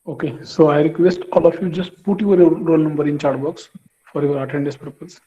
Okay, so I request all of you just put your roll number in chat box for your attendance purpose.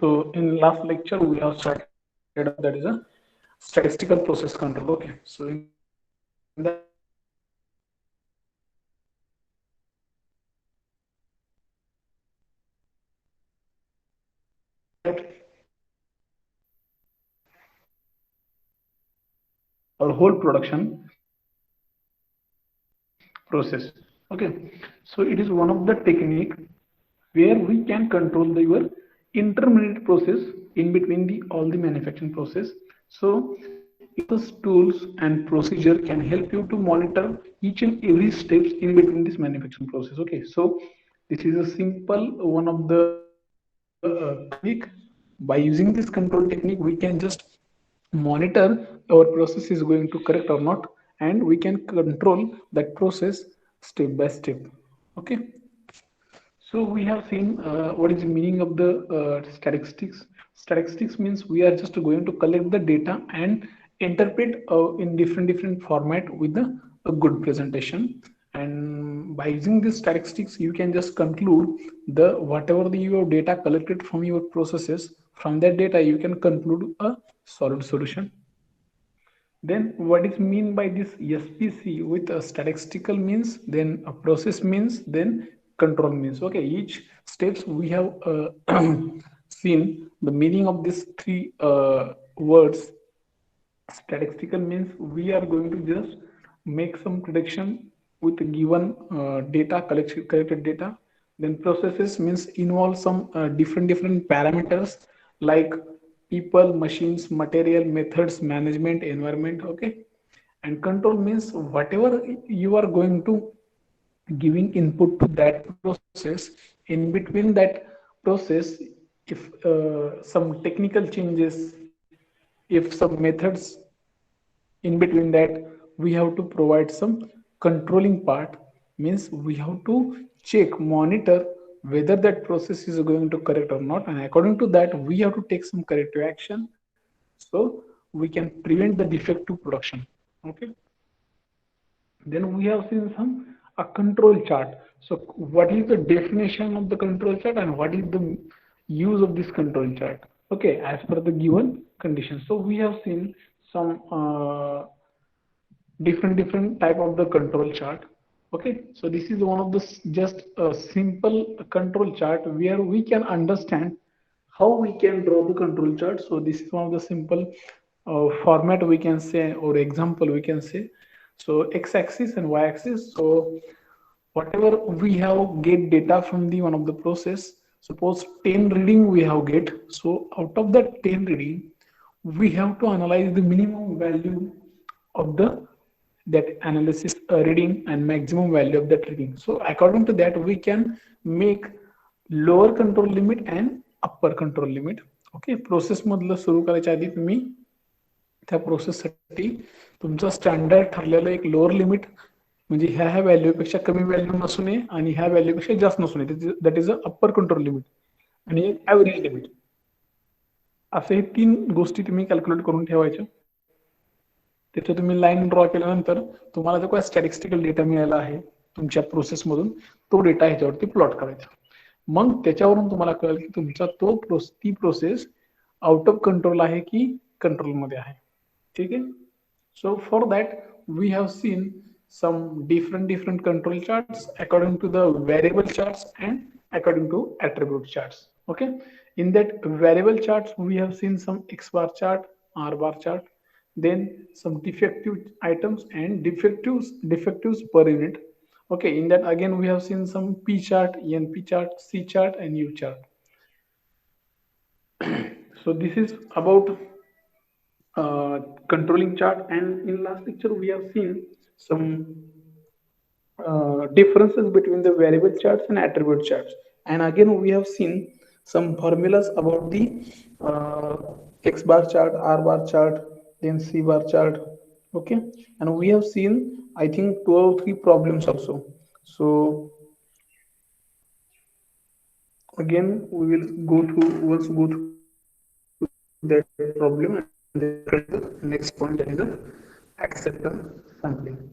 So in last lecture we have started up that is a statistical process control. Okay, so in that our whole production process. Okay, so it is one of the technique where we can control your intermediate process in between the all the manufacturing process. So these tools and procedure can help you to monitor each and every steps in between this manufacturing process. Okay, so this is a simple one of the technique. By using this control technique we can just monitor our process is going to correct or not, and we can control that process step by step. Okay, so we have seen what is the meaning of the statistics. Statistics means we are just going to collect the data and interpret in different format with a good presentation. And by using this statistics, you can just conclude the whatever your data collected from your processes. From that data, you can conclude a solid solution. Then what is mean by this SPC with a statistical means, then a process means, then control means. Okay, each steps we have seen the meaning of these three words. Statistical means we are going to just make some prediction with given data collected data. Then processes means involve some different parameters like people, machines, material, methods, management, environment. Okay, and control means whatever you are going to giving input to that process. In between that process, if some technical changes, if some methods in between that, we have to provide some controlling part, means we have to check monitor whether that process is going to correct or not, and according to that we have to take some corrective action so we can prevent the defective production. Okay, then we have seen some a control chart. So what is the definition of the control chart and what is the use of this control chart? Okay, as per the given conditions. So we have seen some different type of the control chart. Okay, so this is one of the just a simple control chart where we can understand how we can draw the control chart. So this is one of the simple format we can say, or example we can say. So x-axis and y-axis. So whatever we have get data from the one of the process, suppose 10 reading we have get. So out of that 10 reading, we have to analyze the minimum value of the that analysis reading and maximum value of that reading. So according to that we can make lower control limit and upper control limit. Okay, process मधलं सुरू करायच्या आधी तुम्ही त्या प्रोसेससाठी तुमचा standard ठरलेलं एक lower limit, म्हणजे ह्या व्हॅल्यूपेक्षा कमी व्हॅल्यू नसू नये आणि ह्या व्हॅल्यूपेक्षा जास्त नसू नये, that is a upper control limit, आणि एक ॲव्हरेज लिमिट. असे हे तीन गोष्टी तुम्ही कॅल्क्युलेट करून ठेवायच्या. तिथे तुम्ही लाईन ड्रॉ केल्यानंतर तुम्हाला जो काय स्टॅटिस्टिकल डेटा मिळाला आहे तुमच्या प्रोसेसमधून, तो डेटा ह्याच्यावरती प्लॉट करायचा. मग त्याच्यावरून तुम्हाला कळेल की तुमचा ती प्रोसेस आउट ऑफ कंट्रोल आहे की कंट्रोलमध्ये आहे. ठीक आहे. So for that we have seen some different control charts according to the variable charts and according to attribute charts. Okay, in that variable charts we have seen some x bar chart, r bar chart, then some defective items and defectives per unit. Okay, in that again we have seen some p chart, np chart, c chart and u chart. So this is about controlling chart, and in last lecture we have seen some differences between the variable charts and attribute charts, and again we have seen some formulas about the uh, x bar chart, r bar chart, then c bar chart. Okay, and we have seen I think 2 or 3 problems also. So again we will go through once go through that problem, and then come to the next point, that is the acceptance sampling.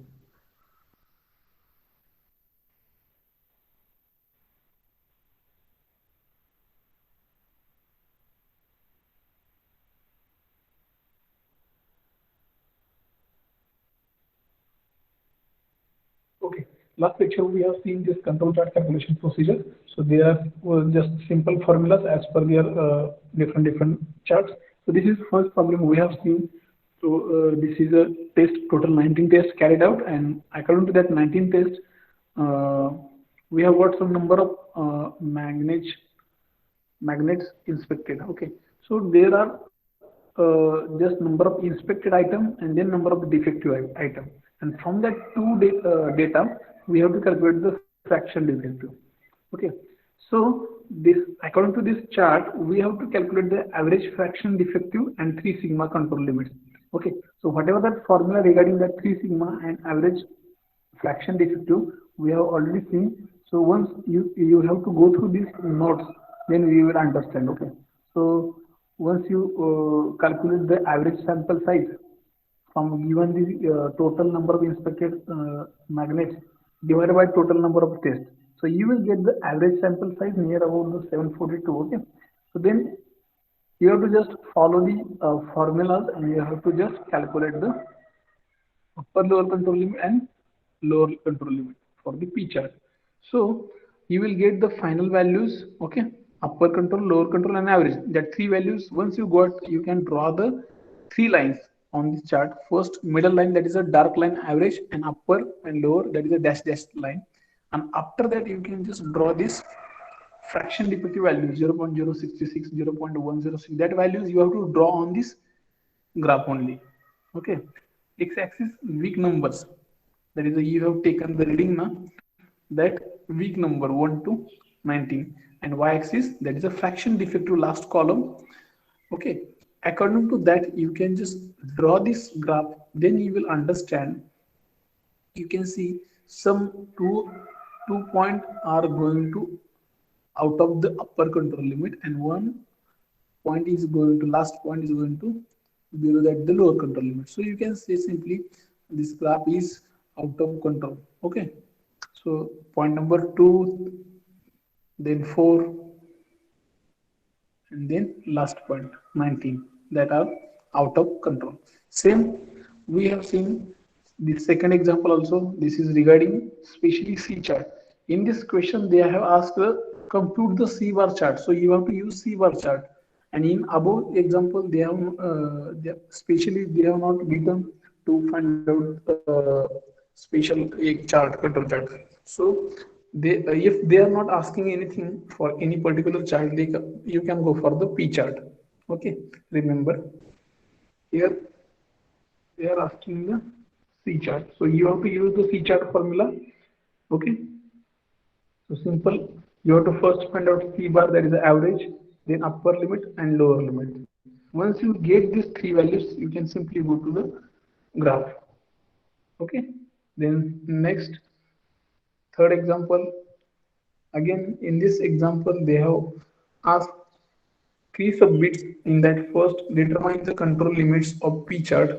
Okay. Last lecture we have seen this control chart calculation procedure. So they are just simple formulas as per their different charts. So this is first problem we have seen. So this is a test, total 19 tests carried out, and according to that 19 tests, uh, we have got some number of magnets inspected. Okay, so there are just number of inspected item and then number of defective item, and from that data we have to calculate the fraction defective. Okay, so this according to this chart we have to calculate the average fraction defective and 3 sigma control limits. Okay, so whatever that formula regarding that 3 sigma and average fraction defective we have already seen. So once you have to go through these notes, then we will understand. Okay, so once you calculate the average sample size from given the total number of inspected magnets divided by total number of tests, so you will get the average sample size near about the 742. Okay, so then you have to just follow the formulas, and you have to just calculate the upper lower control limit and lower control limit for the P chart. So you will get the final values, okay, upper control, lower control, and average. That 3 values, once you got, you can draw the 3 lines on this chart. First, middle line, that is a dark line average, and upper and lower, that is a dash line. And after that, you can just draw this fraction defective value 0.066, 0.106. That values you have to draw on this graph only. Okay, x-axis weak numbers, that is you have taken the reading now, that weak number 1 to 19, and y-axis that is a fraction defective last column. Okay, according to that you can just draw this graph, then you will understand. You can see some two point are going to out of the upper control limit, and one point is going to last point is going to below that the lower control limit. So you can say simply this graph is out of control. Okay, so point number 2, then 4, and then last point 19, that are out of control. Same we have seen the second example also. This is regarding especially C chart. In this question they have asked compute the C bar chart, so you have to use C bar chart. And in above example they have not given to find out special chart, control chart. So they if they are not asking anything for any particular chart, you can go for the P chart. Okay, remember here they are asking the C chart, so you have to use the C chart formula. Okay, so simple, you have to first find out C bar, that is the average, then upper limit and lower limit. Once you get these 3 values, you can simply go to the graph. Okay, then next, third example. Again in this example they have asked 3 subbits. In that, first determine the control limits of P chart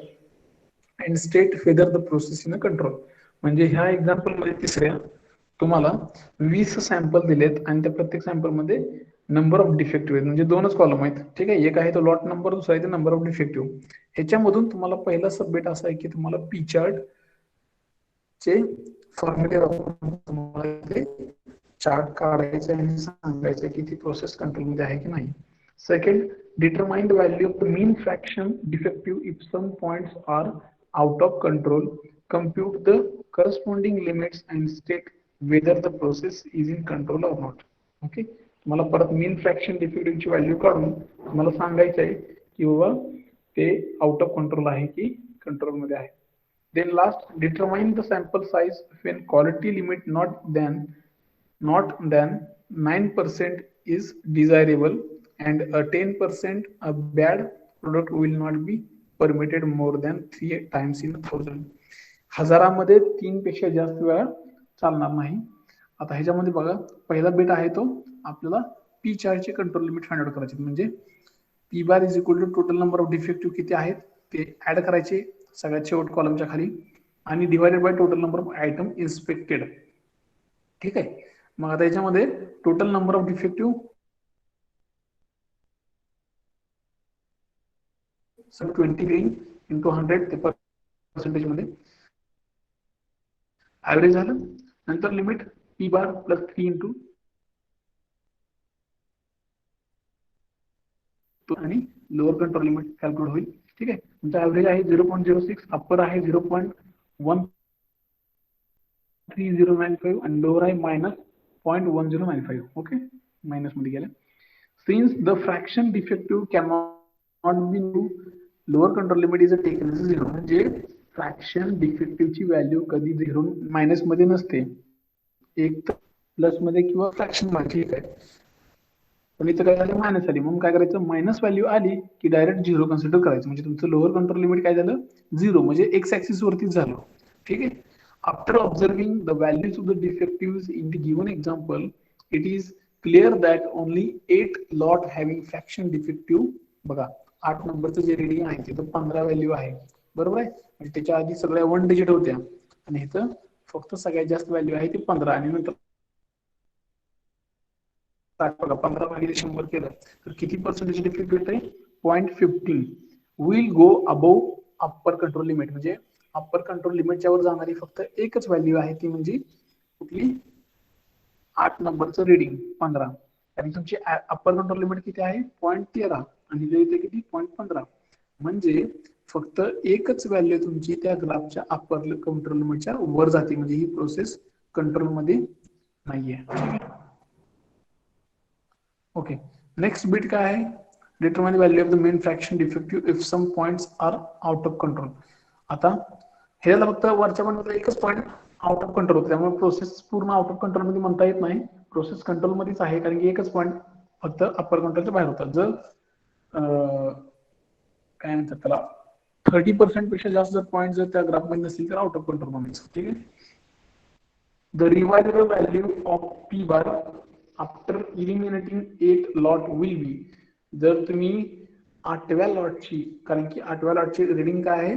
and state whether the process in a control. म्हणजे ह्या example मध्ये तिसऱ्या तुम्हाला 20 sample दिलेत, आणि त्या प्रत्येक sample मध्ये नंबर ऑफ डिफेक्टिव्ह आहेत, म्हणजे 2च कॉलम आहेत. ठीक आहे, एक आहे तो लॉट नंबर, दुसरा आहे नंबर ऑफ डिफेक्टिव्ह. ह्याच्यामधून तुम्हाला पहिला सबमिट असा आहे की तुम्हाला पी चार्ट चे फॉर्म्युले वापरून तुम्हाला चार्ट काढायचं आणि सांगायचं की ती प्रोसेस कंट्रोल मध्ये आहे की नाही. Second, determine the value of the mean fraction defective if some points are out of control. Compute the corresponding limits and state whether the process is in control or not. Okay. तुम्हाला परत mean fraction डिफेक्टिव्हची value काढून तुम्हाला सांगायचं आहे की बाबा ते out of control आहे की कंट्रोलमध्ये आहे. Then last, determine the sample size when quality limit not than 9% is desirable and a 10% a bad product will not be permitted more than 3 times in 1,000. हजारामध्ये 3 पेक्षा जास्त वेळा चालणार नाही. आता ह्याच्यामध्ये बघा पहिला बिट आहे तो आपल्याला पी चारचे कंट्रोल लिमिट फाइंड आउट करायचे, म्हणजे P bar is equal to total number of defective किती आहेत ते ऍड करायचे सगळ्यात शेवट कॉलमच्या खाली आणि divided by total number of item inspected. ठीक आहे. मग आता याच्यामध्ये टोटल नंबर ऑफ डिफेक्टिव्ह 20 घेईन इंटू 100 ते पर्सेंटेज मध्ये ऍव्हरेज झालं. नंतर limit P bar plus 3 into आणि लोअर कंट्रोल लिमिट कॅल्क्युलेट होईल. ठीक आहे. तुमचा ऍव्हरेज आहे 0.06, अप्पर आहे 0.13095 आणि लोअर आहे -0.1095. ओके, मायनस मध्ये गेलं. Since the fraction defective cannot be lower control limit is taken as 0, म्हणजे फ्रॅक्शन डिफेक्टिव्हची व्हॅल्यू कधी 0 मायनस मध्ये नसते, एक तर प्लस मध्ये किंवा फ्रॅक्शन मध्ये. ठीक आहे. पण इथं काय झालं मायनस आली, म्हणून काय करायचं मायनस व्हॅल्यू आली की डायरेक्ट 0 कन्सिडर करायचं, म्हणजे तुमचं लोअर कंट्रोल लिमिट काय झालं 0, म्हणजे एक्स ऍक्सिस वरतीच झालं. ठीक आहे. After observing the values of the defective in the given example it is clear that only 8 lot having fraction defective, बघा 8 नंबरचं जे रिडिंग आहे तिथं 15 व्हॅल्यू आहे, बरोबर आहे. म्हणजे त्याच्या आधी सगळ्या 1 डिजिट होत्या आणि इथं फक्त सगळ्यात जास्त व्हॅल्यू आहे ती 15 आणि नंतर बघा 15 भागिले 100 केलं तर किती पर्सेंटेज डिफेक्ट येत आहे 0.15 will go above upper control limit, म्हणजे अप्पर कंट्रोल लिमिटच्या वर जाणारी फक्त एकच व्हॅल्यू आहे ती म्हणजे कुठली 8 नंबरचं रिडिंग 15, आणि तुमची अप्पर कंट्रोल लिमिट किती आहे 0.13 आणि इथे येते किती 0.15, म्हणजे फक्त एकच व्हॅल्यू तुमची त्या ग्राफच्या अप्पर कंट्रोल लिमिटच्या वर जाते, म्हणजे ही प्रोसेस कंट्रोल मध्ये नाहीये. ओके. नेक्स्ट बिट काय आहे determine value of the mean fraction defective if some points are out of control. आता ह्याला फक्त वरच्या पॉईंटला एकच पॉईंट आउट ऑफ कंट्रोल होतो, त्यामुळे प्रोसेस पूर्ण आउट ऑफ कंट्रोल मध्ये म्हणता येत नाही, प्रोसेस कंट्रोल मध्येच आहे कारण की एकच पॉईंट फक्त अप्पर कंट्रोलच्या बाहेर होता. जर काय म्हणतात त्याला 30% पेक्षा जास्त जर पॉईंट जर त्या ग्राफ मध्ये नसतील तर आउट ऑफ कंट्रोल म्हणायचं. ठीक आहे. The revisable value of P bar after eliminating 8 lot will be, जर तुम्ही 8व्या लॉटची, कारण की 8व्या लॉटची रिडिंग काय आहे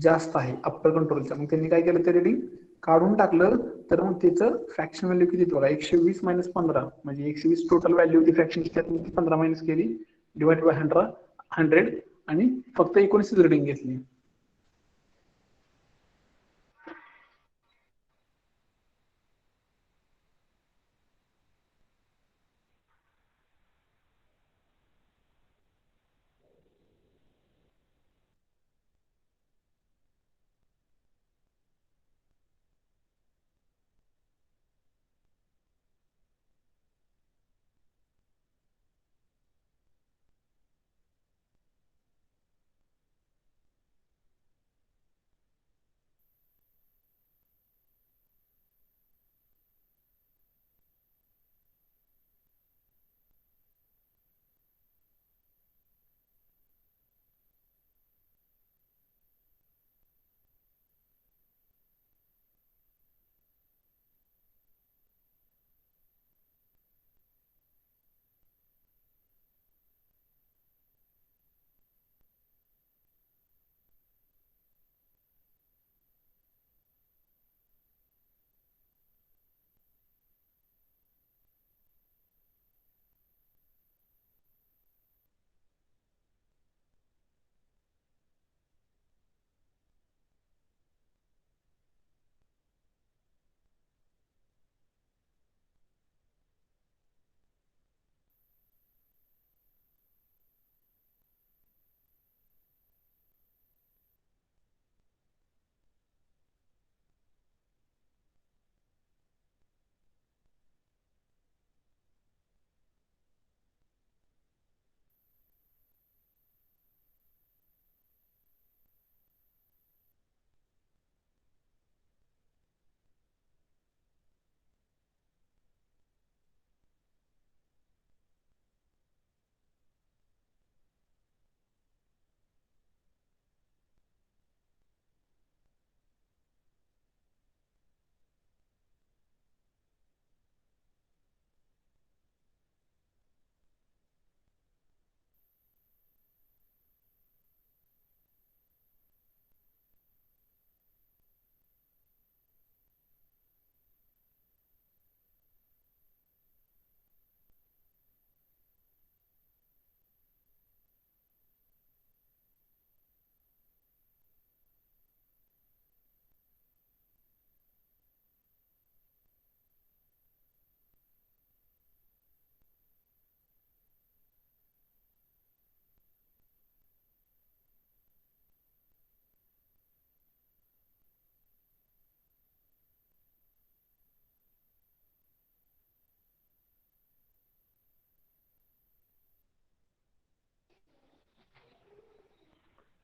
जास्त आहे अप्पर कंट्रोलच्या, मग त्यांनी काय केलं ते रिडिंग काढून टाकलं तर मग त्याचं फ्रॅक्शन व्हॅल्यू किती बघा 120 मायनस 15, म्हणजे 120 टोटल व्हॅल्यू होती फ्रॅक्शनची, त्यातून 15 मायनस केली डिवाइड बाय 100 आणि फक्त 19 रिडिंग घेतली.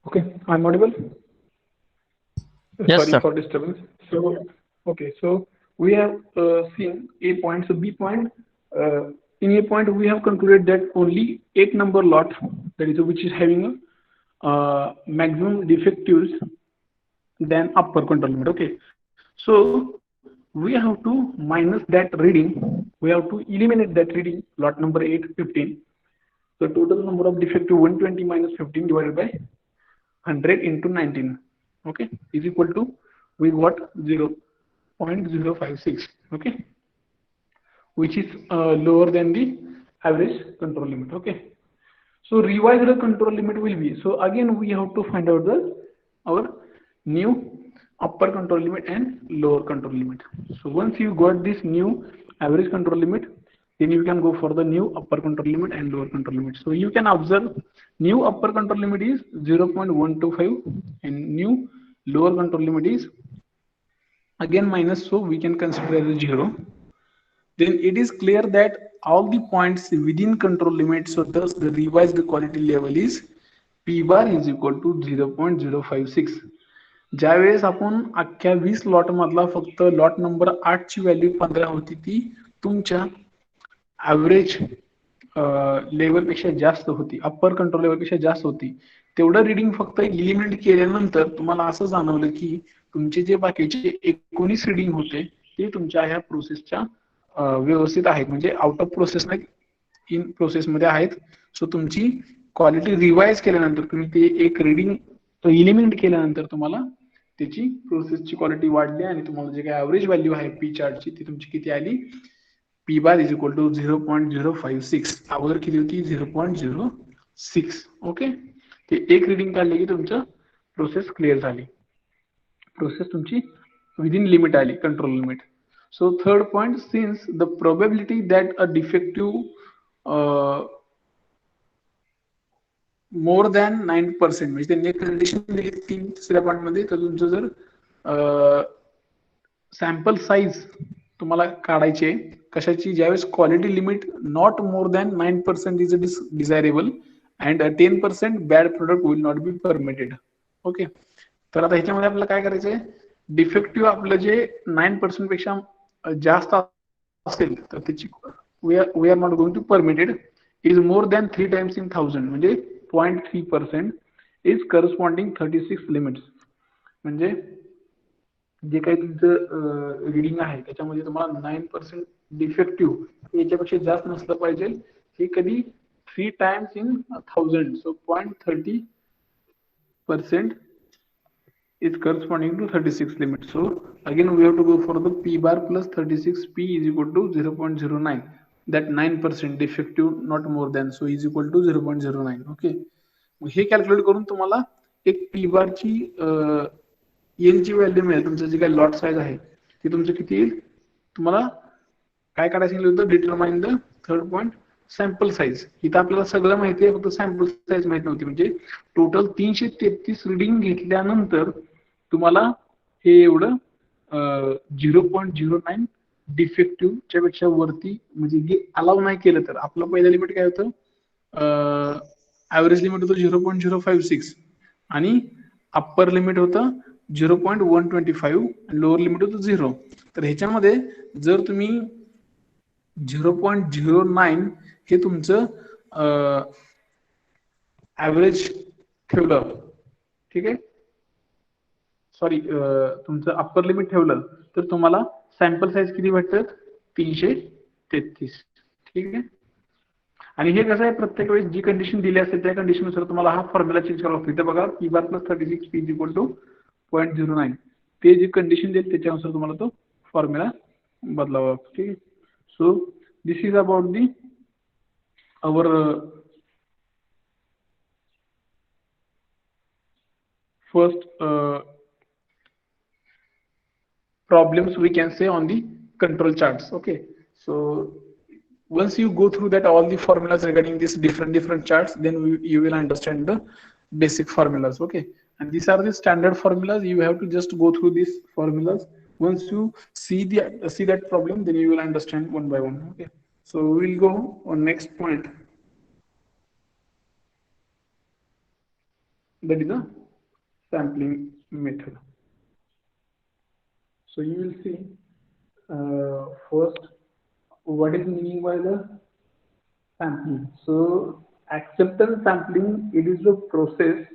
Okay, I'm audible. Yes, Sorry sir. for disturbance. So, okay, so we have seen A point. So B point, uh, in A point we have concluded that only 8 number lot, that is which is having a maximum defectives than upper control limit. Okay, so we have to minus that reading. We have to eliminate that reading, lot number 8, 15. So total number of defective 120 minus 15 divided by 100 into 19, okay, is equal to, we got 0.056, okay, which is lower than the average control limit. Okay, so revised control limit will be, so again we have to find out the our new upper control limit and lower control limit. So once you got this new average control limit, then you can go for the new upper control limit and lower control limit. So you can observe new upper control limit is 0.125 and new lower control limit is again minus, so we can consider as a 0. Then it is clear that all the points within control limit, so thus the revised quality level is p bar is equal to 0.056. ज्यावेळेस आपण अख्ख्या 20 lot मधला फक्त lot number 8 ची value 15 होती, ती तुमच्या average level पेक्षा जास्त होती, अप्पर कंट्रोल लेवल पेक्षा जास्त होती, तेवढं रिडिंग फक्त इलिमिनेट केल्यानंतर तुम्हाला असं जाणवलं की तुमचे जे बाकीचे 19 रिडिंग होते ते तुमच्या ह्या प्रोसेसच्या व्यवस्थित आहेत, म्हणजे आउट ऑफ प्रोसेस नाही, इन प्रोसेस मध्ये आहेत. सो तुमची क्वालिटी रिवाइज केल्यानंतर तुम्ही ते एक रिडिंग इलिमिनेट केल्यानंतर तुम्हाला त्याची प्रोसेसची क्वालिटी वाढली आणि तुम्हाला जे काही ॲव्हरेज व्हॅल्यू आहे पी चार्टची ती तुमची किती आली, P bar is equal to 0.056. अगोदर किती होती 0.06. ओके, ते एक रिडिंग काढले की तुमचं प्रोसेस क्लिअर झाली, प्रोसेस तुमची विदिन लिमिट आली, control limit. So third point, since the probability that a defective more than 9%, म्हणजे त्यांनी एक कंडिशन दिली तीन तिसऱ्या पॉईंट मध्ये, तर तुमचं जर सॅम्पल साईज तुम्हाला काढायचे कशाची, ज्यावेळेस quality limit not more than 9% is desirable and 10% bad product will not be permitted. Okay, तर आता ह्याच्यामध्ये आपल्याला काय करायचंय, डिफेक्टिव्ह आपलं जे 9% पेक्षा जास्त असेल तर त्याची we are not going to permitted, is more than 3 times in 1000, म्हणजे 0.3% इज करस्पॉन्डिंग 36 लिमिट्स. म्हणजे जे काही तुमचं रिडिंग आहे त्याच्यामध्ये तुम्हाला 9% डिफेक्टिव्ह याच्यापेक्षा जास्त नसलं पाहिजे, हे कधी 3 times in 1000, so 0.30% is corresponding to 36 limit. So again we have to go for the p bar plus 36, p is equal to 0.09, that 9% defective not more than, so is equal to 0.09. okay, हे calculate करून तुम्हाला एक P बार ची येईल ची value मिळेल, तुमचं जे काही लॉट साईज आहे ते तुमचं किती येईल, तुम्हाला काय काढायचं होतं, determine the third point sample size. इथं आपल्याला सगळं माहिती आहे, फक्त सॅम्पल साईज माहिती नव्हती. म्हणजे टोटल 333 रिडिंग घेतल्यानंतर तुम्हाला हे एवढं 0.09 डिफेक्टिव्हच्या पेक्षा वरती, म्हणजे जे अलाव नाही केलं तर आपलं पहिलं लिमिट काय होतं, ॲव्हरेज लिमिट होतं 0.056 आणि अप्पर लिमिट होतं 0.125 आणि लोअर लिमिट होतं 0. तर ह्याच्यामध्ये जर तुम्ही 0.09 हे तुमचं ॲव्हरेज ठेवलं, ठीक आहे, सॉरी तुमचं अप्पर लिमिट ठेवलं तर तुम्हाला सॅम्पल साईज किती भेटतं, 333. ठीक आहे, आणि हे कसं आहे, प्रत्येक वेळेस जी कंडिशन दिली असेल त्या कंडिशननुसार तुम्हाला हा फॉर्म्युला चेंज करावा लागतो. इथे बघा P bar plus 36 P is equal to 0.09, ते जी कंडिशन देईल त्याच्यानुसार तुम्हाला तो फॉर्म्युला बदलावा लागतो. ठीक आहे, so this is about the our first problems we can say on the control charts. Okay, so once you go through that all the formulas regarding these different charts, then you will understand the basic formulas. Okay, and these are the standard formulas, you have to just go through these formulas. Once you see that problem, then you will understand one by one. Okay, so we will go on next point. That is a sampling method. So you will see first what is meaning by the sampling. So acceptance sampling, it is the process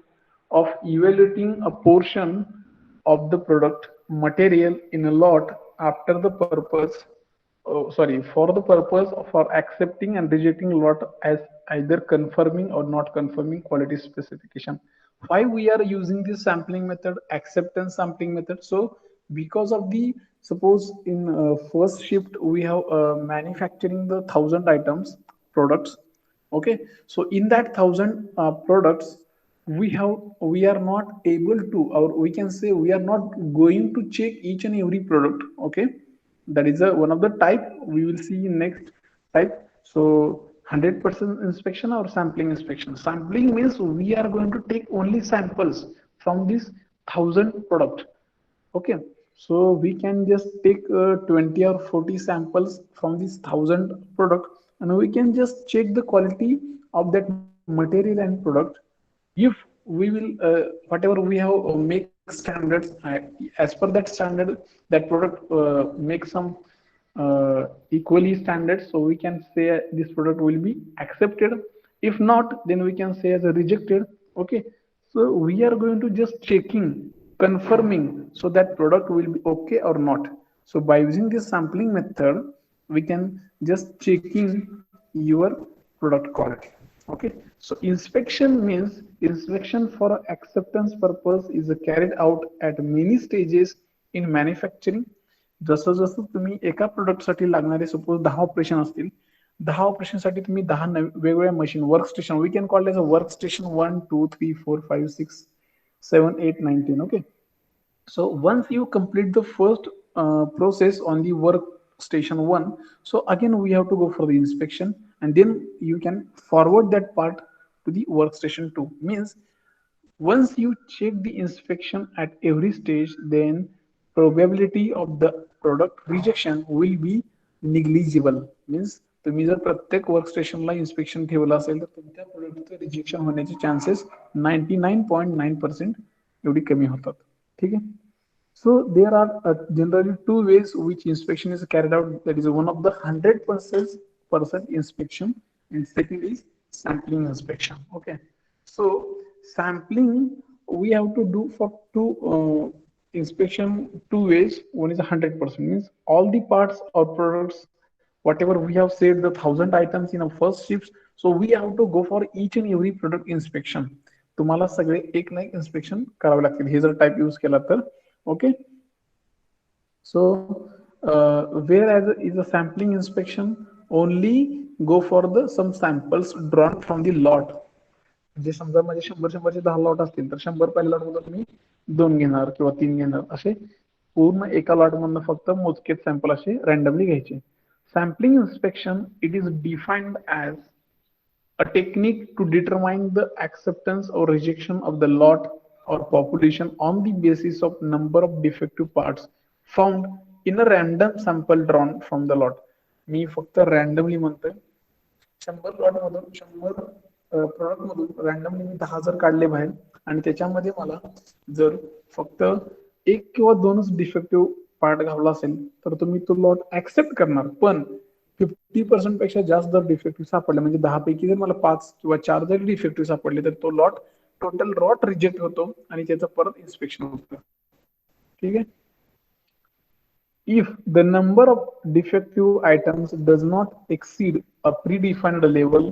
of evaluating a portion of the product material in a lot after the purpose, for the purpose of for accepting and rejecting lot as either confirming or not confirming quality specification. Why we are using this sampling method, acceptance sampling method? So because of the, suppose in first shift we have manufacturing the 1,000 items products. Okay, so in that 1,000 products, we are not able to, or we can say we are not going to check each and every product. Okay, that is one of the type we will see in next type. So 100% inspection or sampling inspection. Sampling means we are going to take only samples from this 1,000 product. Okay, so we can just take 20 or 40 samples from this 1,000 product, and we can just check the quality of that material and product. If we will whatever we have make standards, as per that standard, that product make some equally standards, so we can say this product will be accepted. If not, then we can say as a rejected. Okay, so we are going to just checking, confirming, so that product will be okay or not. So by using this sampling method, we can just checking your product quality. Okay, so inspection means inspection for acceptance purpose is carried out at many stages in manufacturing. जसं जसं तुम्ही एका प्रोडक्टसाठी लागणारे suppose 10 operation असतील, 10 ऑपरेशनसाठी तुम्ही 10 वेगवेगळ्या machine work station, we can call as a work station 1 2 3 4 5 6 7 8 9 10. Okay, so once you complete the first process on the workstation 1, so again we have to go for the inspection, and then you can forward that part to the workstation 2. Means once you check the inspection at every stage, then probability of the product rejection will be negligible. Means तुम्ही जर प्रत्येक वर्कस्टेशनला inspection ठेवलं असेल तर तुमच्या प्रोडक्टचं rejection होण्याचे chances 99.9% एवढी कमी होतात. ठीक आहे. So there are generally two ways which inspection is carried out. That is one of the 100% inspection, and second is sampling inspection. Okay, so sampling we have to do for two inspection two ways. One is 100%, means all the parts or products whatever we have said the 1,000 items in a first shift. So we have to go for each and every product inspection. तुम्हाला सगळे एक ना एक inspection करावे लागतील हे जर type use केला तर. Okay, so whereas is a sampling inspection only go for the some samples drawn from the lot. म्हणजे समजा माझे 100चे 10 लॉट असतील तर 100 पहिल्या लॉट मध्ये तुम्ही 2 घेणार किंवा 3 घेणार, असे पूर्ण एका लॉट मधनं फक्त मोजकेच सॅम्पल असे रँडमली घ्यायचे. Sampling inspection it is defined as a technique to determine the acceptance or rejection of the lot or population on the basis of number of defective parts found in a random sample drawn from the lot. मी फक्त randomly म्हणतोय 100 lot मधून 100 product मधून randomly मी 10 जर काढले बाहेर, आणि त्याच्यामध्ये मला जर फक्त एक किंवा दोनच डिफेक्टिव्ह पार्ट घावला असेल तर तुम्ही तो लॉट ऍक्सेप्ट करणार. पण 50% पेक्षा जास्त जर डिफेक्टिव्ह सापडले, म्हणजे 10 पैकी जर मला 5 किंवा 4 जर डिफेक्टिव्ह सापडले, तर तो लॉट टोटल लॉट रिजेक्ट होतो आणि त्याचं परत इन्स्पेक्शन होतं. ठीक आहे. If the number of defective items does not exceed a predefined level,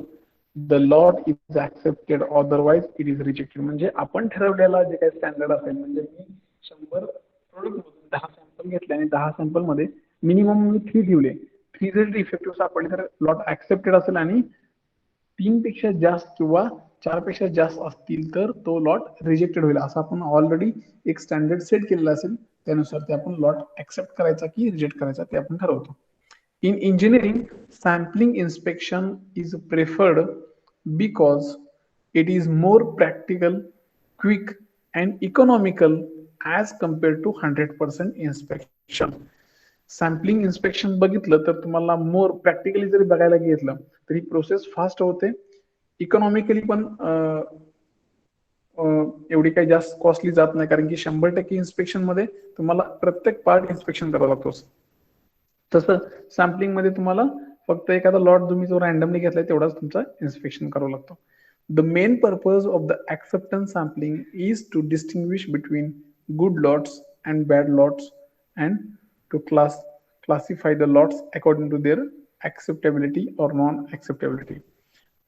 the lot is accepted, otherwise it is rejected. म्हणजे आपण ठरवलेला जे काही स्टँडर्ड असेल, म्हणजे मी 100 प्रोडक्ट मधून 10 सॅम्पल घेतले आणि 10 सॅम्पल मध्ये मिनिमम मी 3 ठेवले, 3 जर डिफेक्टिव्ह सापडले तर लॉट ऍक्सेप्टेड असेल, आणि 3 पेक्षा जास्त किंवा 4 पेक्षा जास्त असतील तर तो लॉट रिजेक्टेड होईल. असं आपण ऑलरेडी एक स्टँडर्ड सेट केलेला असेल, त्यानुसार ते आपण लॉट ऍक्सेप्ट करायचा की रिजेक्ट करायचा ते आपण ठरवतो. In engineering, sampling inspection is preferred because it is more practical, quick, and economical as compared to 100% inspection. Sampling inspection बघितलं तर तुम्हाला मोर प्रॅक्टिकली जरी बघायला घेतलं तरी प्रोसेस फास्ट होते, इकॉनॉमिकली पण एवढी काही जास्त कॉस्टली जात नाही, कारण की 100% इन्स्पेक्शन मध्ये तुम्हाला प्रत्येक पार्ट इन्स्पेक्शन करावा लागतो. तसं सॅम्पलिंग मध्ये तुम्हाला फक्त एखादा लॉट तुम्ही जो रॅन्डमली घेतलाय तेवढाच तुमचा इन्स्पेक्शन करावा लागतो. The main purpose of the acceptance sampling is to distinguish between good lots and bad lots and to classify the lots according to their acceptability or non acceptability.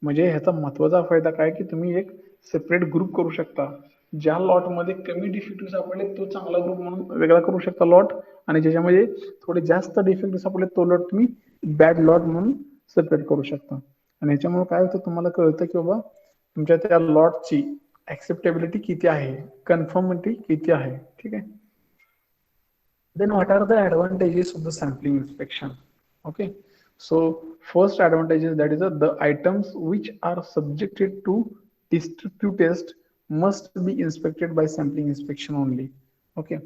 म्हणजे ह्याचा महत्वाचा फायदा काय की तुम्ही एक सेपरेट ग्रुप करू शकता. ज्या लॉट मध्ये कमी डिफेक्टिव्ह सापडले तो चांगला ग्रुप म्हणून वेगळा करू शकता लॉट, आणि ज्याच्यामध्ये थोडे जास्त डिफेक्टिव्ह सापडले तो लॉट तुम्ही बॅड लॉट म्हणून सेपरेट करू शकता. आणि ह्याच्यामुळे काय होतं, तुम्हाला कळतं की बाबा तुमच्या त्या लॉटची ऍक्सेप्टेबिलिटी किती आहे, कन्फर्मिटी किती आहे. ठीक आहे. Then what are the advantages of the sampling inspection? Okay, so first advantage is that is the items which are subjected to destructive test must be inspected by sampling inspection only. Okay,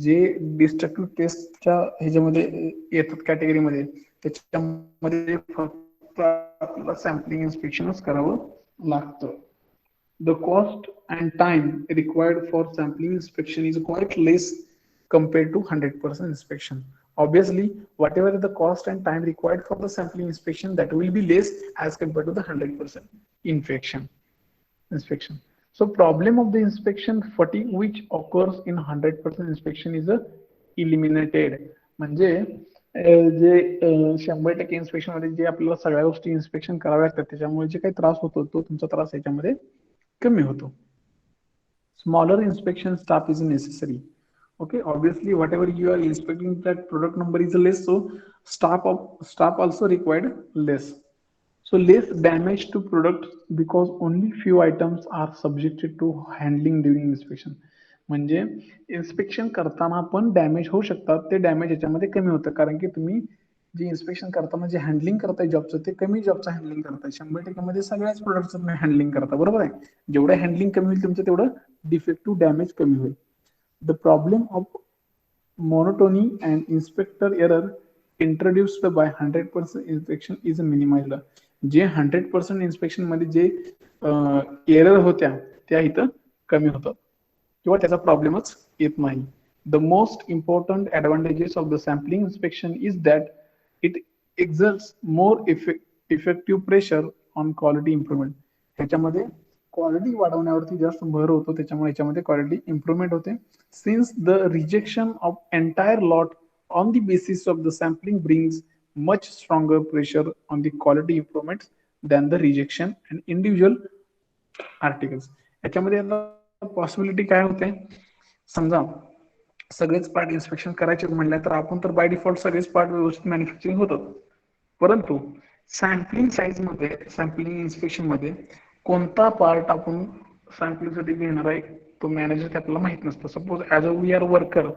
J destructive टेस्टच्या ह्याच्यामध्ये येतात कॅटेगरीमध्ये त्याच्यामध्ये फक्त आपल्याला sampling इन्स्पेक्शनच करावं लागतं. The cost and time required for sampling inspection is quite less compared to 100% inspection. Obviously, whatever the cost and time required for the sampling inspection, that will be less as compared to the 100% inspection. So problem of the inspection fatigue which occurs in 100% inspection is eliminated. म्हणजे जे 100% inspection मध्ये जे आपल्याला सगळ्या गोष्टी inspection कराव्या लागतात त्याच्यामुळे जे काही त्रास होतो तो तुमचा त्रास याच्यामध्ये कमी होतो. Smaller inspection staff is necessary. Okay, obviously whatever you are inspecting that product number is less, so staff also required less. So less damage to product because only few items are subjected to handling during inspection. म्हणजे inspection करताना पण damage होऊ शकतात, ते damage याच्यामध्ये कमी होतं कारण की तुम्ही जे इन्स्पेक्शन करताना जे हँडलिंग करताय जॉबचं ते कमी जॉबचं हँडलिंग करताय. 100% मध्ये सगळ्याच प्रोडक्टचं तुम्ही हँडलिंग करता, बरोबर आहे. जेवढं हँडलिंग कमी होईल तुमचं तेवढं डिफेक्टिव्ह डॅमेज कमी होईल. The problem of monotony and inspector error introduced by 100% inspection is minimized. J 100% inspection मध्ये जे एरर होत्या त्या इथं कमी होतात किंवा त्याचा प्रॉब्लेमच येत नाही. The most important advantages of the sampling inspection is that it एक्झर्ट्स more effective pressure on quality improvement. ह्याच्यामध्ये क्वालिटी वाढवण्यावरती जास्त भर होतो, त्याच्यामुळे याच्यामध्ये क्वालिटी इम्प्रुव्हमेंट होते. Since the rejection of entire lot on the basis of the sampling brings much stronger pressure on the quality improvements than the rejection and individual articles. याच्यामध्ये आता possibility काय होते, समजा सगळेच पार्ट इन्स्पेक्शन करायचे म्हणलं तर आपण तर बाय डिफॉल्ट सगळेच पार्ट व्यवस्थित मॅन्युफॅक्चरिंग होतात, परंतु सॅम्पलिंग साईज मध्ये सॅम्पलिंग इन्स्पेक्शन मध्ये कोणता पार्ट आपण सॅम्पलिंग साठी घेणार आहे तो मॅनेजर आपल्याला माहित नसतं. Suppose as a we are worker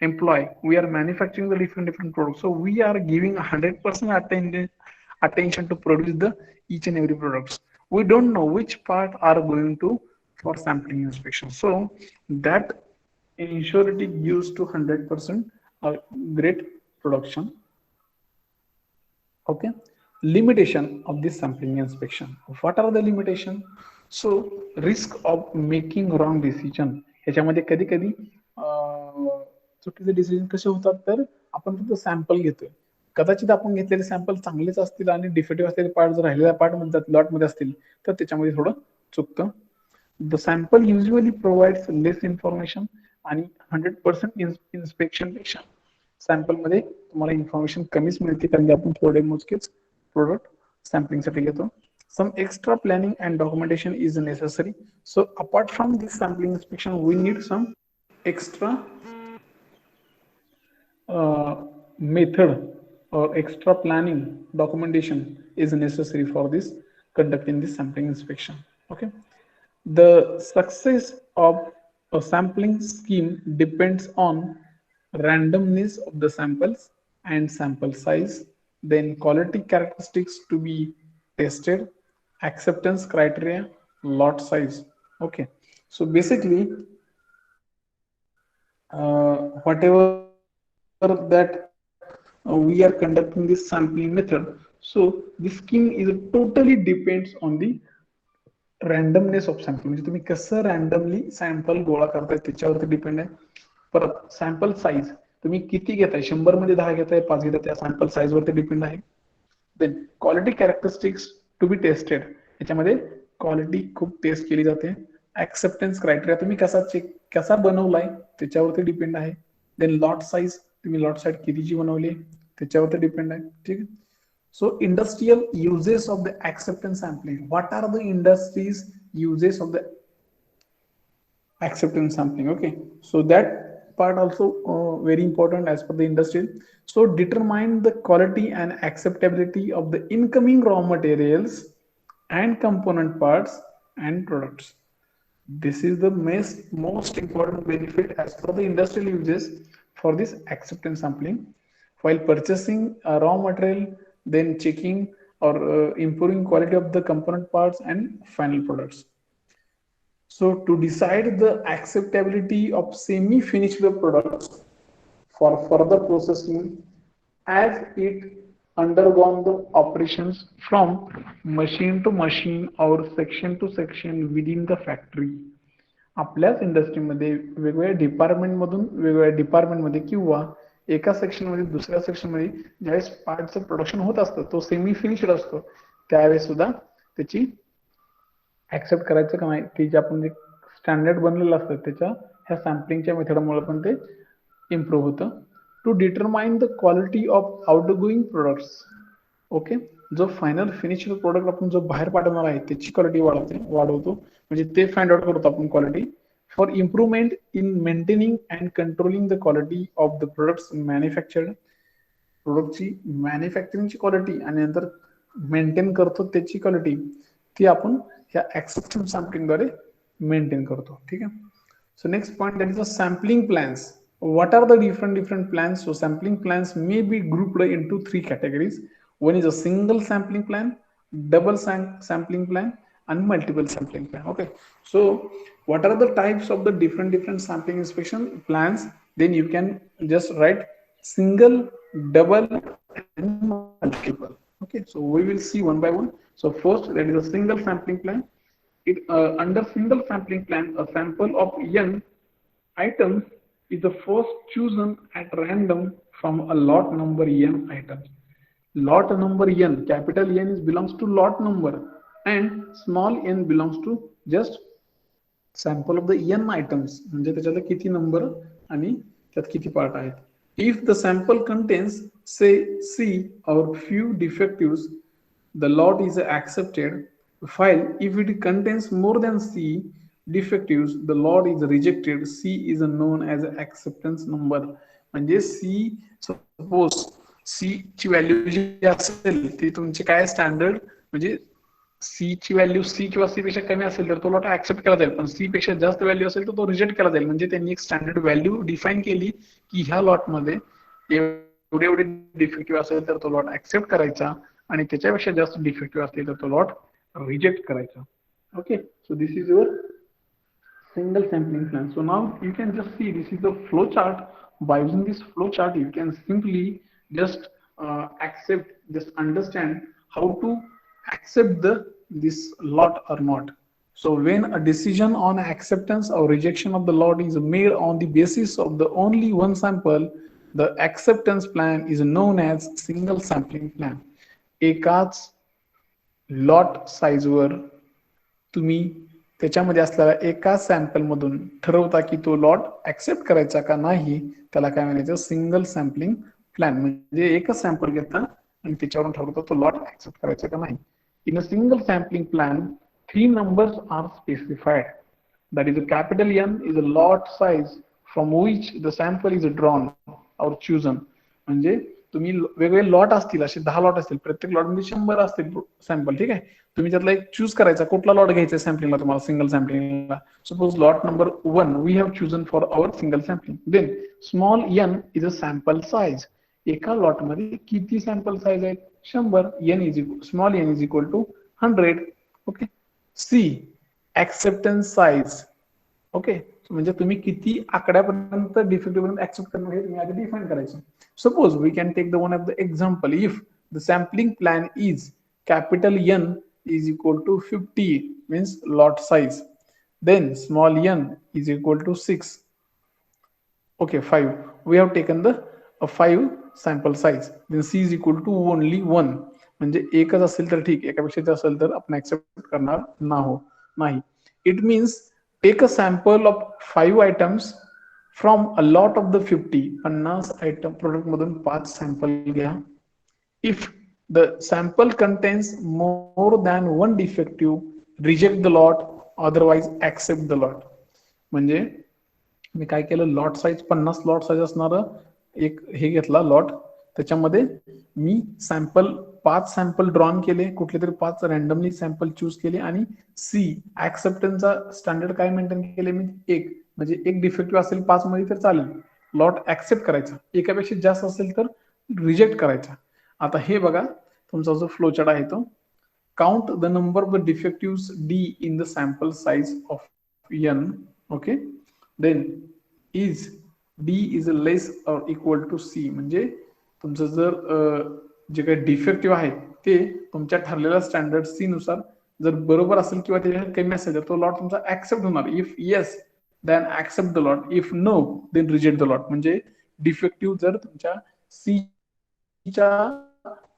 employee, we are manufacturing the different products, so we are giving 100% attention to produce the each and every products. We don't know which part are going to for sampling inspection, so that insurity gives to 100% a great production. Okay, limitation of this sampling inspection. What are the limitation? So risk of making wrong decision. ह्याच्यामध्ये कधी कधी चुकीचे decision कसे होतात, तर आपण फक्त sample घेतोय, कदाचित आपण घेतलेले सॅम्पल चांगलेच असतील आणि डिफेक्टिव्ह असलेले पार्ट जर राहिलेल्या पार्ट मध्ये लॉट मध्ये असतील तर त्याच्यामध्ये थोडं चुकतं. The sample usually provides less information आणि 100% इन्स्पेक्शन पेक्षा सॅम्पल मध्ये तुम्हाला इन्फॉर्मेशन कमीच मिळते कारण की आपण थोडे मोजकेच प्रोडक्ट सॅम्पलिंग साठी घेतो. Some extra planning and documentation is necessary. So apart from this sampling inspection, we need some extra method or extra planning documentation is necessary for this conducting this sampling inspection. Okay, the success of a sampling scheme depends on randomness of the samples and sample size, then quality characteristics to be tested, acceptance criteria, lot size. Okay, so basically whatever that we are conducting this sampling method, so the scheme is totally depends on the randomness of sample, म्हणजे तुम्ही कसं randomly sample गोळा करताय त्याच्यावरती depend आहे. परत sample size, तुम्ही किती घेताय, 100 मध्ये 10 घेताय, 5 घेताय, त्या सॅम्पल साईज वरती डिपेंड आहे. Then quality characteristics to be tested, याच्यामध्ये क्वालिटी खूप टेस्ट केली जाते. ऍक्सेप्टन्स क्रायटेरिया, तुम्ही कसा बनवलाय त्याच्यावरती डिपेंड आहे. देन लॉट साईज, तुम्ही लॉट साईज कितीची बनवली त्याच्यावरती डिपेंड आहे. ठीक आहे. So industrial uses of the acceptance sampling. What are the industries uses of the acceptance sampling? Okay, so that part also very important as per the industry. So determine the quality and acceptability of the incoming raw materials and component parts and products. This is the most important benefit as per the industrial uses for this acceptance sampling. While purchasing a raw material, then checking or improving quality of the component parts and final products. So to decide the acceptability of semi-finished products for further processing, as it undergone the operations from machine to machine or section to section within the factory. आपल्याच इंडस्ट्रीमध्ये वेगवेगळ्या डिपार्टमेंटमध्ये किंवा एका सेक्शनमध्ये दुसऱ्या सेक्शनमध्ये ज्यावेळेस पार्टचं प्रोडक्शन होत असतं, तो सेमी फिनिश्ड असतो, त्यावेळेस सुद्धा त्याची ऍक्सेप्ट करायचं का नाही, ते जे आपण जे स्टँडर्ड बनलेलं असतं त्याच्या ह्या सॅम्पलिंगच्या मेथडमुळे पण ते इम्प्रूव्ह होतं. To determine the quality of outgoing products. Okay, जो फायनल फिनिश्ड प्रोडक्ट आपण जो बाहेर पाठवणार आहे त्याची क्वालिटी वाढवतो, म्हणजे ते फाइंड आउट करतो आपण quality. For improvement in maintaining and controlling the quality of the products manufactured. प्रोडक्टची मॅन्युफॅक्चरिंगची क्वालिटी आणि नंतर मेंटेन करतो त्याची क्वालिटी, ती आपण ह्या ऍक्सेप्टन्स सॅम्पलिंगद्वारे मेंटेन करतो. ठीक आहे. So next point, that is the sampling plans. What are the different plans? So sampling plans may be grouped into 3 categories. One is a single sampling plan, double sampling plan, and multiple sampling plan. Okay. So what are the types of the different sampling inspection plans? Then you can just write single, double, and multiple. Okay. So we will see one by one. So first, that is a single sampling plan. Under single sampling plan, a sample of n items is the first chosen at random from a lot number n items. Lot number n, capital N belongs to lot number and small n belongs to just sample of the n items, म्हणजे त्याच्यात किती number आणि त्यात किती part आहेत. If the sample contains say C or few defectives, the lot is accepted. File if it contains more than C defectives, the lot is rejected. C is known as acceptance number. म्हणजे C, suppose C ची value जी असेल ती तुमची काय standard, म्हणजे C ची value C किंवा C पेक्षा कमी असेल तर तो लॉट ऍक्सेप्ट केला जाईल, पण C पेक्षा जास्त व्हॅल्यू असेल तर तो रिजेक्ट केला जाईल. म्हणजे त्यांनी एक स्टँडर्ड व्हॅल्यू डिफाईन केली की ह्या लॉटमध्ये एवढे डिफेक्टिव्ह असेल तर तो लॉट ऍक्सेप्ट करायचा आणि त्याच्यापेक्षा जास्त डिफेक्टिव्ह असेल तर तो लॉट reject करायचा. Okay, so this is your single sampling plan. So now you can just see this is the flow chart. By using this flow chart, you can simply just just understand how to accept this lot or not. So when a decision on acceptance or rejection of the lot is made on the basis of the only one sample, the acceptance plan is known as single sampling plan. एकाच lot साईजवर तुम्ही त्याच्यामध्ये असलेल्या एका sample मधून ठरवता की तो lot accept करायचा का नाही, त्याला काय म्हणायचं, सिंगल सॅम्पलिंग प्लॅन. म्हणजे एकच सॅम्पल घेता आणि त्याच्यावरून ठरवतो तो लॉट ऍक्सेप्ट करायचा का नाही. In a single sampling plan 3 numbers are specified. That is, a capital N is a lot size from which the sample is drawn or chosen. म्हणजे तुम्ही वेगवेगळे लॉट असतील, असे 10 लॉट असतील, प्रत्येक लॉट मध्ये 100 असतील सॅम्पल. ठीक आहे. तुम्ही त्यातला एक चूज करायचा कुठला लॉट घ्यायचा सॅम्पलिंगला तुम्हाला, सिंगल सॅम्पलिंगला. Suppose lot number 1 we have chosen for our single sampling. Then small n is a sample size. एका लॉट मध्ये किती सॅम्पल साईज आहेत, 100. Small n is equal to 100. Okay. C acceptance size. Okay, म्हणजे तुम्ही किती आकड्यापर्यंत defective accept करणार हे तुम्ही आधी डिफाईन करायचं. Suppose we can take the one of the example. If the sampling plan is capital N is equal to 50, means lot size. Then small n is equal to 6. Okay, 5. We have taken the 5 sample size. Then c is equal to only 1. म्हणजे एकच असेल तर ठीक, एकापेक्षा जास्त असेल तर आपण ऍक्सेप्ट करणार नाही. It means take a sample of 5 items from a lot of the 50 item product मधून 5 सॅम्पल घ्या. If the sample contains more than 1 defective, reject the lot, otherwise accept the lot. म्हणजे मी काय केलं, लॉट साईज 50 लॉट साईज असणार एक हे घेतला lot, त्याच्यामध्ये मी सॅम्पल 5 सॅम्पल ड्रॉन केले, कुठले तरी 5 रॅन्डमली सॅम्पल चूज केले, आणि सी ऍक्सेप्टन्सचा स्टँडर्ड काय मेंटेन केले मी, 1. म्हणजे एक डिफेक्टिव्ह असेल 5 मध्ये तर चालेल, लॉट ऍक्सेप्ट करायचा, एकापेक्षा जास्त असेल तर रिजेक्ट करायचा. आता हे बघा तुमचा जो फ्लो चार्ट आहे तो, count the number of the defective D in the sample size of n. Okay, then is D is less or equal to C. म्हणजे तुमचं जर जे काही डिफेक्टिव्ह आहे ते तुमच्या ठरलेल्या स्टँडर्ड सी नुसार जर बरोबर असेल किंवा त्याच्यात कमी असेल तर तो लॉट तुमचा ऍक्सेप्ट होणार. If yes then accept the lot, if no then reject the lot. म्हणजे डिफेक्टिव्ह जर तुमच्या सी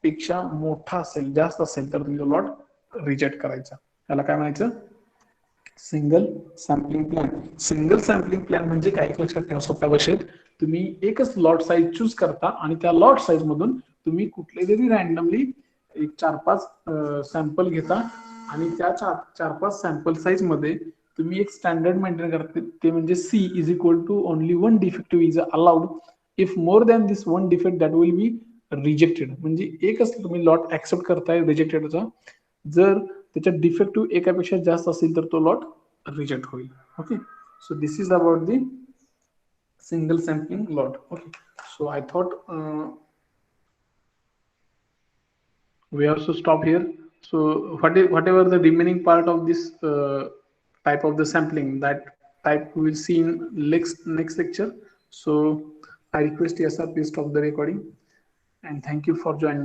पेक्षा मोठा असेल, जास्त असेल तर तुमचा लॉट रिजेक्ट करायचा. त्याला काय म्हणायचं, single sampling plan. Single sampling plan म्हणजे काय, लक्षात ठेवा सोप्या भाषेत, तुम्ही एकच लॉट साईज चूज करता आणि त्या लॉट साईज मधून तुम्ही कुठले तरी रॅन्डमली एक 4-5 सॅम्पल घेता आणि त्या 4-5 सॅम्पल साईज मध्ये तुम्ही एक स्टँडर्ड मेंटेन करता, ते म्हणजे C is equal to only 1 defective is allowed. If more than this 1 defect that will be rejected. म्हणजे एकच तुम्ही लॉट ऍक्सेप्ट करताय रिजेक्टेडचा, जर त्याच्यात डिफेक्टिव्ह एकापेक्षा जास्त असेल तर तो लॉट रिजेक्ट होईल. Okay, so this is about the single sampling lot. Okay, so I thought we have to stop here. So whatever the remaining part of this type of the sampling, that type we will see in next lecture. So I request Yasa, please stop the recording, and thank you for joining.